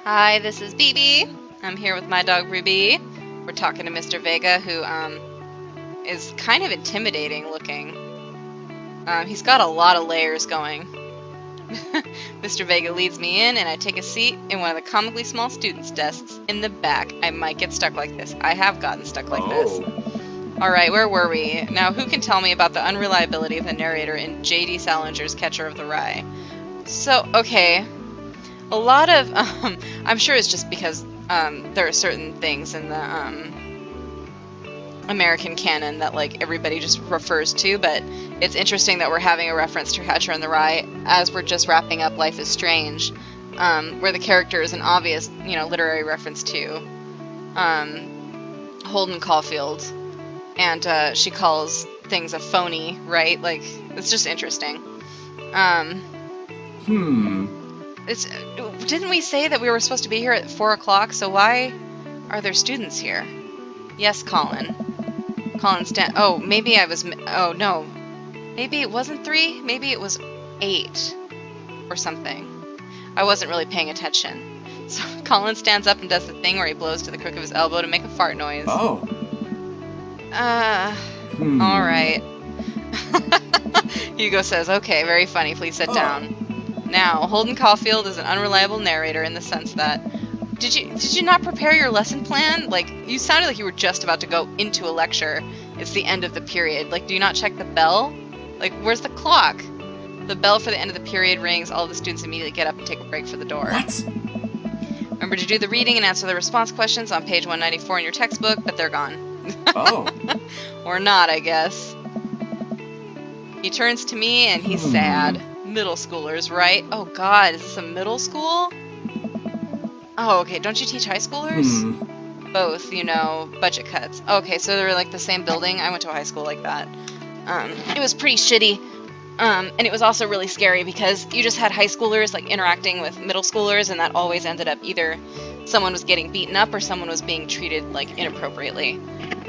Hi, this is Beebee. I'm here with my dog Ruby. We're talking to Mr. Vega, who is kind of intimidating looking. He's got a lot of layers going. Mr. Vega leads me in, and I take a seat in one of the comically small students' desks in the back. I might get stuck like this. I have gotten stuck like this. Alright, where were we? Now, who can tell me about the unreliability of the narrator in J.D. Salinger's Catcher of the Rye? So, okay. A lot of, I'm sure it's just because there are certain things in the American canon that like everybody just refers to, but it's interesting that we're having a reference to Catcher in the Rye as we're just wrapping up Life is Strange, where the character is an obvious, literary reference to Holden Caulfield, and she calls things a phony, right? Like, it's just interesting. Didn't we say that we were supposed to be here at 4 o'clock, so why are there students here? Yes, Colin. Oh, maybe I was... Oh, no. Maybe it wasn't 3? Maybe it was 8. Or something. I wasn't really paying attention. So Colin stands up and does the thing where he blows to the crook of his elbow to make a fart noise. Oh. Alright. Hugo says, okay, very funny, please sit down. Now, Holden Caulfield is an unreliable narrator in the sense that... Did you not prepare your lesson plan? Like, you sounded like you were just about to go into a lecture. It's the end of the period. Like, do you not check the bell? Like, where's the clock? The bell for the end of the period rings, all of the students immediately get up and take a break for the door. What? Remember to do the reading and answer the response questions on page 194 in your textbook, but they're gone. Oh. Or not, I guess. He turns to me and he's sad. Middle schoolers, right? Oh god, is this a middle school? Oh, okay, don't you teach high schoolers? Both, budget cuts. Okay, so they're like the same building. I went to a high school like that. It was pretty shitty. And it was also really scary because you just had high schoolers like interacting with middle schoolers, and that always ended up either someone was getting beaten up or someone was being treated like inappropriately.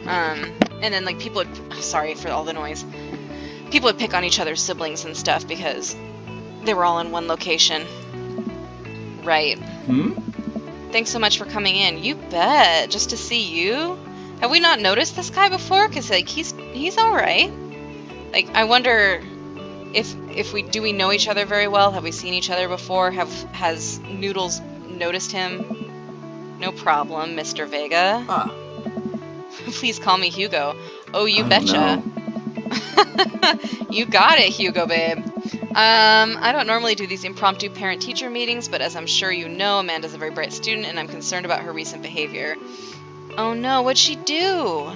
And then like people would, sorry for all the noise, people would pick on each other's siblings and stuff because they were all in one location. Right. Thanks so much for coming in. You bet. Just to see you. Have we not noticed this guy before? Because like he's all right. Like I wonder if do we know each other very well? Have we seen each other before? Has Noodles noticed him? No problem, Mr. Vega. Please call me Hugo. Oh, you betcha. You got it, Hugo, babe. I don't normally do these impromptu parent-teacher meetings, but as I'm sure you know, Amanda's a very bright student, and I'm concerned about her recent behavior. Oh no, what'd she do?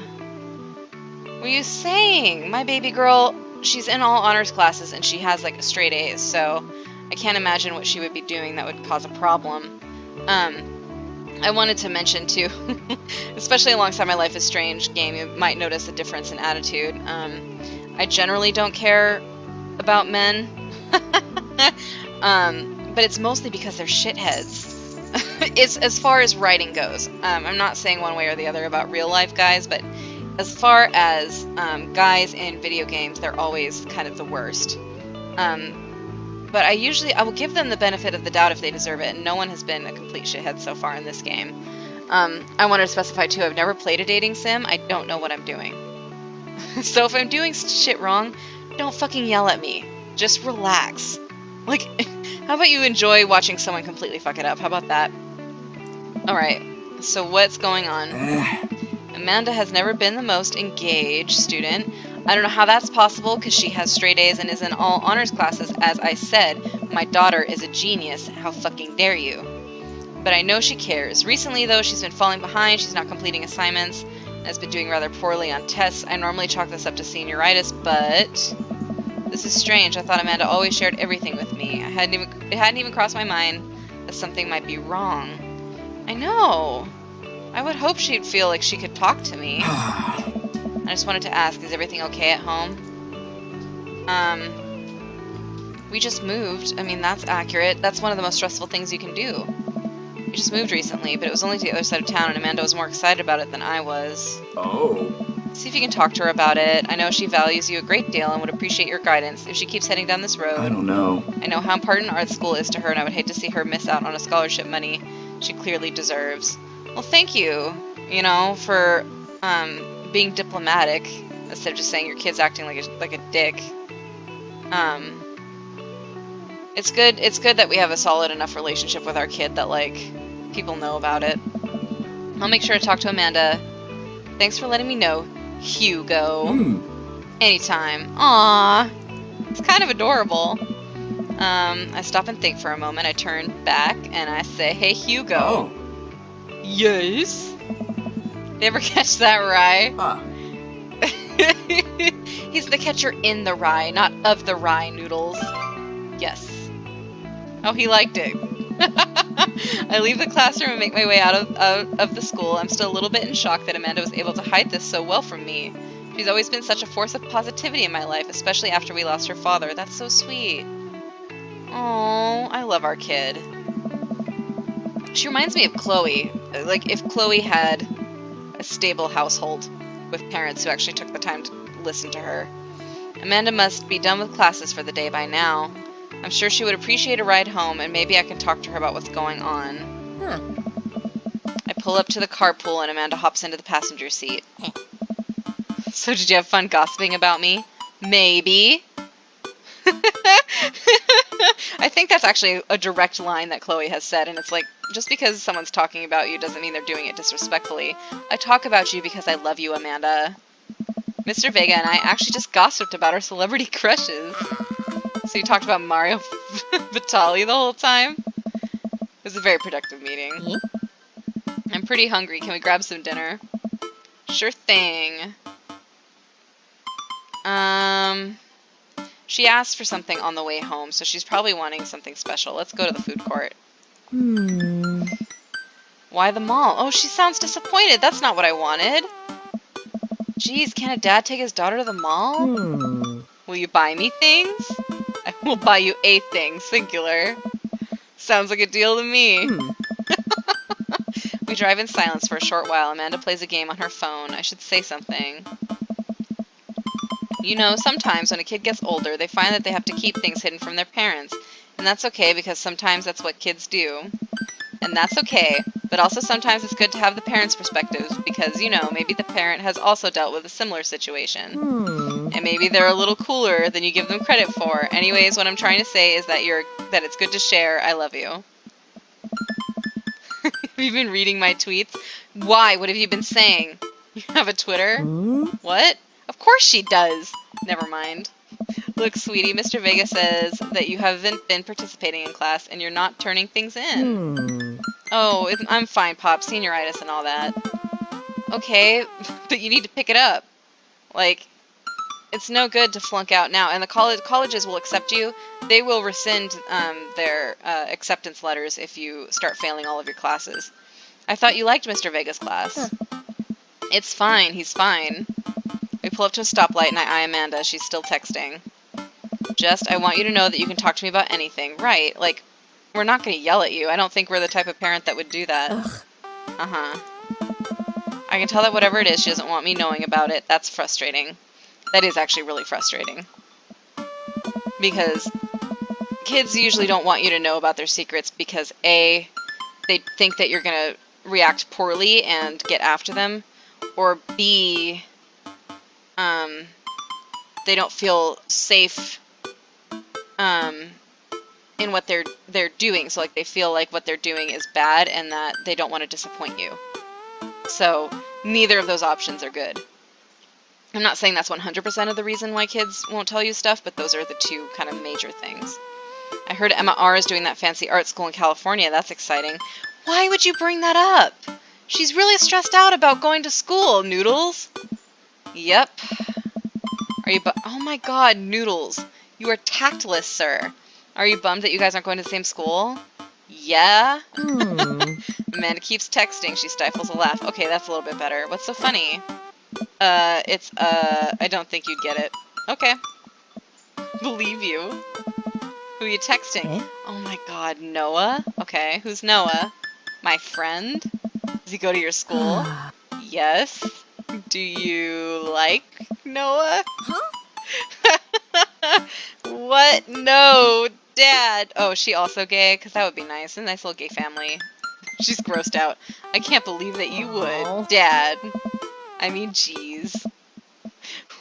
What are you saying? My baby girl, she's in all honors classes, and she has, like, straight A's, so I can't imagine what she would be doing that would cause a problem. I wanted to mention, too, especially alongside my Life is Strange game, you might notice a difference in attitude. I generally don't care about men, but it's mostly because they're shitheads. It's as far as writing goes. I'm not saying one way or the other about real life guys, but as far as guys in video games, they're always kind of the worst. But I will give them the benefit of the doubt if they deserve it, and no one has been a complete shithead so far in this game. I wanted to specify too, I've never played a dating sim. I don't know what I'm doing. So if I'm doing shit wrong, don't fucking yell at me. Just relax. Like, how about you enjoy watching someone completely fuck it up? How about that? Alright, so what's going on? Amanda has never been the most engaged student. I don't know how that's possible because she has straight A's and is in all honors classes. As I said, my daughter is a genius. How fucking dare you? But I know she cares. Recently, though, she's been falling behind. She's not completing assignments and has been doing rather poorly on tests. I normally chalk this up to senioritis, but this is strange. I thought Amanda always shared everything with me. It hadn't even crossed my mind that something might be wrong. I know. I would hope she'd feel like she could talk to me. I just wanted to ask, is everything okay at home? We just moved. I mean, that's accurate. That's one of the most stressful things you can do. We just moved recently, but it was only to the other side of town, and Amanda was more excited about it than I was. Oh. See if you can talk to her about it. I know she values you a great deal and would appreciate your guidance if she keeps heading down this road. I don't know. I know how important art school is to her, and I would hate to see her miss out on a scholarship money she clearly deserves. Well, thank you, you know, for being diplomatic instead of just saying your kid's acting like a dick. It's good that we have a solid enough relationship with our kid that, like, people know about it. I'll make sure to talk to Amanda. Thanks for letting me know, Hugo. Anytime. Aww. It's kind of adorable. I stop and think for a moment. I turn back and I say, hey, Hugo. Oh. Yes? You ever catch that rye? He's the catcher in the rye, not of the rye, Noodles. Yes. Oh, he liked it. I leave the classroom and make my way out of the school. I'm still a little bit in shock that Amanda was able to hide this so well from me. She's always been such a force of positivity in my life, especially after we lost her father. That's so sweet. Oh, I love our kid. She reminds me of Chloe. Like, if Chloe had a stable household with parents who actually took the time to listen to her. Amanda must be done with classes for the day by now. I'm sure she would appreciate a ride home, and maybe I can talk to her about what's going on. Huh. I pull up to the carpool, and Amanda hops into the passenger seat. So did you have fun gossiping about me? Maybe. I think that's actually a direct line that Chloe has said, and it's like, just because someone's talking about you doesn't mean they're doing it disrespectfully. I talk about you because I love you, Amanda. Mr. Vega and I actually just gossiped about our celebrity crushes. So you talked about Mario Batali the whole time? It was a very productive meeting. I'm pretty hungry. Can we grab some dinner? Sure thing. She asked for something on the way home, so she's probably wanting something special. Let's go to the food court. Why the mall? Oh, she sounds disappointed. That's not what I wanted. Jeez, can't a dad take his daughter to the mall? Will you buy me things? I will buy you a thing, singular. Sounds like a deal to me. We drive in silence for a short while. Amanda plays a game on her phone. I should say something. You know, sometimes when a kid gets older, they find that they have to keep things hidden from their parents. And that's okay, because sometimes that's what kids do. And that's okay, but also sometimes it's good to have the parents' perspectives, because, you know, maybe the parent has also dealt with a similar situation. And maybe they're a little cooler than you give them credit for. Anyways, what I'm trying to say is that it's good to share. I love you. Have you been reading my tweets? Why? What have you been saying? You have a Twitter? What? Of course she does. Never mind. Look, sweetie, Mr. Vega says that you haven't been participating in class and you're not turning things in. Oh, I'm fine, Pop. Senioritis and all that. Okay, but you need to pick it up. Like, it's no good to flunk out now. And the colleges will accept you. They will rescind their acceptance letters if you start failing all of your classes. I thought you liked Mr. Vega's class. It's fine. He's fine. We pull up to a stoplight and I eye Amanda. She's still texting. I want you to know that you can talk to me about anything. Right, like, we're not going to yell at you. I don't think we're the type of parent that would do that. I can tell that whatever it is, she doesn't want me knowing about it. That's frustrating. That is actually really frustrating. Because kids usually don't want you to know about their secrets because A, they think that you're going to react poorly and get after them, or B, they don't feel safe in what they're doing. So, like, they feel like what they're doing is bad and that they don't want to disappoint you. So, neither of those options are good. I'm not saying that's 100% of the reason why kids won't tell you stuff, but those are the two kind of major things. I heard Emma R. is doing that fancy art school in California. That's exciting. Why would you bring that up? She's really stressed out about going to school, Noodles. Yep. Are you oh my god, Noodles. You are tactless, sir. Are you bummed that you guys aren't going to the same school? Yeah. Amanda keeps texting. She stifles a laugh. Okay, that's a little bit better. What's so funny? I don't think you'd get it. Okay. Believe you. Who are you texting? Oh my god, Noah? Okay, who's Noah? My friend? Does he go to your school? Yes. Do you like Noah? What? No, Dad. Oh, is she also gay? Because that would be nice. A nice little gay family. She's grossed out. I can't believe that you Aw. would, Dad. I mean, jeez.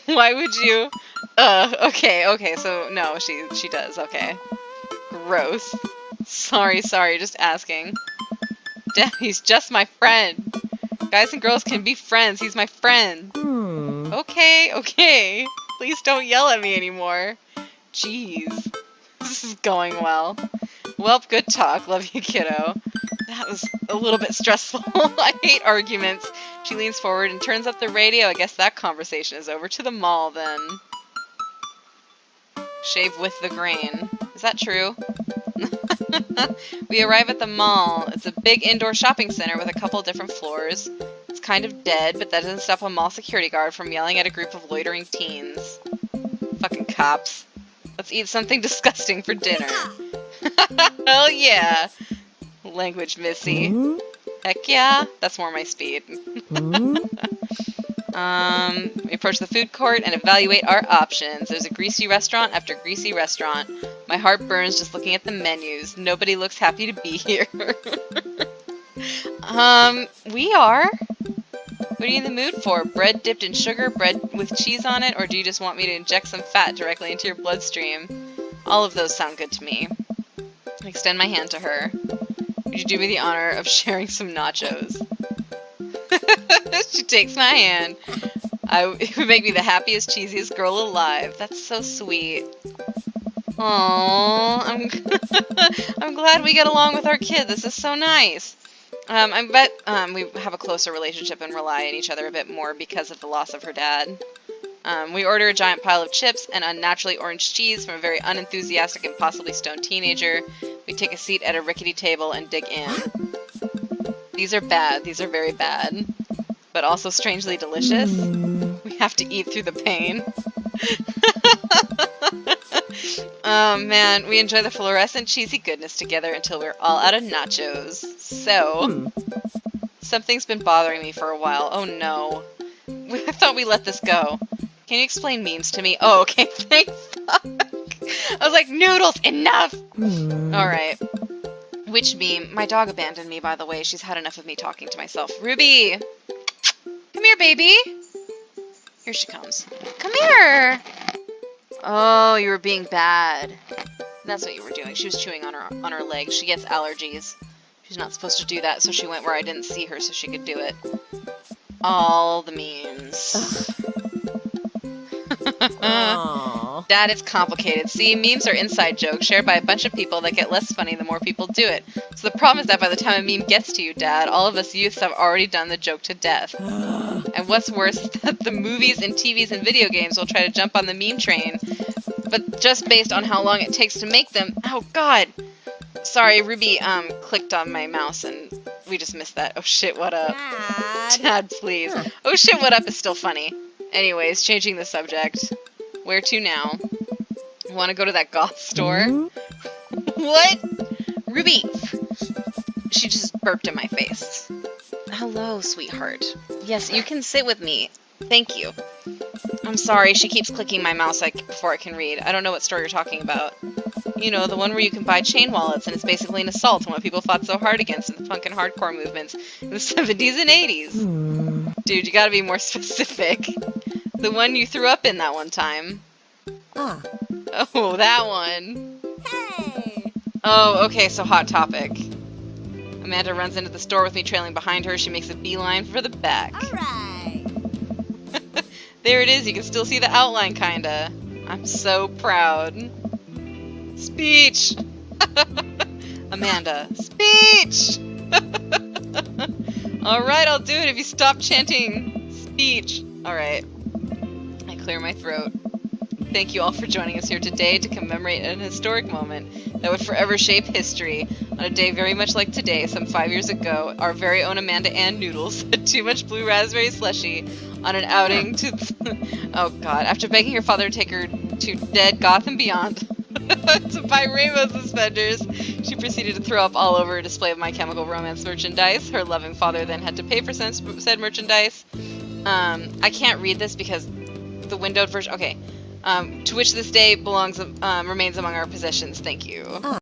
Why would you? Okay, so no, she does, okay. Gross. Sorry, just asking. Dad, he's just my friend. Guys and girls can be friends, he's my friend. Okay. Please don't yell at me anymore. Jeez. This is going well. Well, good talk. Love you, kiddo. That was a little bit stressful. I hate arguments. She leans forward and turns up the radio. I guess that conversation is over. To the mall, then. Shave with the grain. Is that true? We arrive at the mall. It's a big indoor shopping center with a couple different floors. It's kind of dead, but that doesn't stop a mall security guard from yelling at a group of loitering teens. Fucking cops. Let's eat something disgusting for dinner. Hell yeah! Language Missy. Heck yeah! That's more my speed. We approach the food court and evaluate our options. There's a greasy restaurant after greasy restaurant. My heart burns just looking at the menus. Nobody looks happy to be here. We are. What are you in the mood for? Bread dipped in sugar, bread with cheese on it, or do you just want me to inject some fat directly into your bloodstream? All of those sound good to me. I extend my hand to her. Would you do me the honor of sharing some nachos? She takes my hand. It would make me the happiest, cheesiest girl alive. That's so sweet. Aww, I'm glad we get along with our kid. This is so nice. I bet we have a closer relationship and rely on each other a bit more because of the loss of her dad. We order a giant pile of chips and unnaturally orange cheese from a very unenthusiastic and possibly stoned teenager. We take a seat at a rickety table and dig in. These are bad. These are very bad. But also strangely delicious. We have to eat through the pain. Oh man, we enjoy the fluorescent cheesy goodness together until we're all out of nachos. So, something's been bothering me for a while. Oh no. I thought we let this go. Can you explain memes to me? Oh, okay, thank fuck. I was like, noodles, enough! Alright. Which meme? My dog abandoned me, by the way. She's had enough of me talking to myself. Ruby! Come here, baby! Here she comes. Come here! Oh, you were being bad. That's what you were doing. She was chewing on her leg. She gets allergies. She's not supposed to do that, so she went where I didn't see her so she could do it. All the memes. Dad, it's complicated. See, memes are inside jokes shared by a bunch of people that get less funny the more people do it. So the problem is that by the time a meme gets to you, Dad, all of us youths have already done the joke to death. And what's worse is that the movies and TVs and video games will try to jump on the meme train, but just based on how long it takes to make them. Oh God! Sorry, Ruby clicked on my mouse and we just missed that. Oh shit, what up? Dad, please. Oh shit, what up is still funny. Anyways, changing the subject. Where to now? Want to go to that goth store? What? Ruby! She just burped in my face. Hello, sweetheart. Yes, you can sit with me. Thank you. I'm sorry, she keeps clicking my mouse before I can read. I don't know what store you're talking about. You know, the one where you can buy chain wallets and it's basically an assault on what people fought so hard against in the punk and hardcore movements in the 70s and 80s. Dude, you gotta be more specific. The one you threw up in that one time. Oh, that one. Hey! Oh, okay, so hot topic. Amanda runs into the store with me trailing behind her. She makes a beeline for the back. Alright! There it is, you can still see the outline, kinda. I'm so proud. Speech! Amanda, speech! Alright, I'll do it if you stop chanting speech. Alright. I clear my throat. Thank you all for joining us here today to commemorate an historic moment that would forever shape history. On a day very much like today, some 5 years ago, our very own Amanda Ann Noodles had too much blue raspberry slushy on an outing to... oh god. After begging her father to take her to Dead Goth and Beyond to buy rainbow suspenders, she proceeded to throw up all over a display of My Chemical Romance merchandise. Her loving father then had to pay for said merchandise. I can't read this because the windowed version... Okay. To which this day remains among our possessions. Thank you.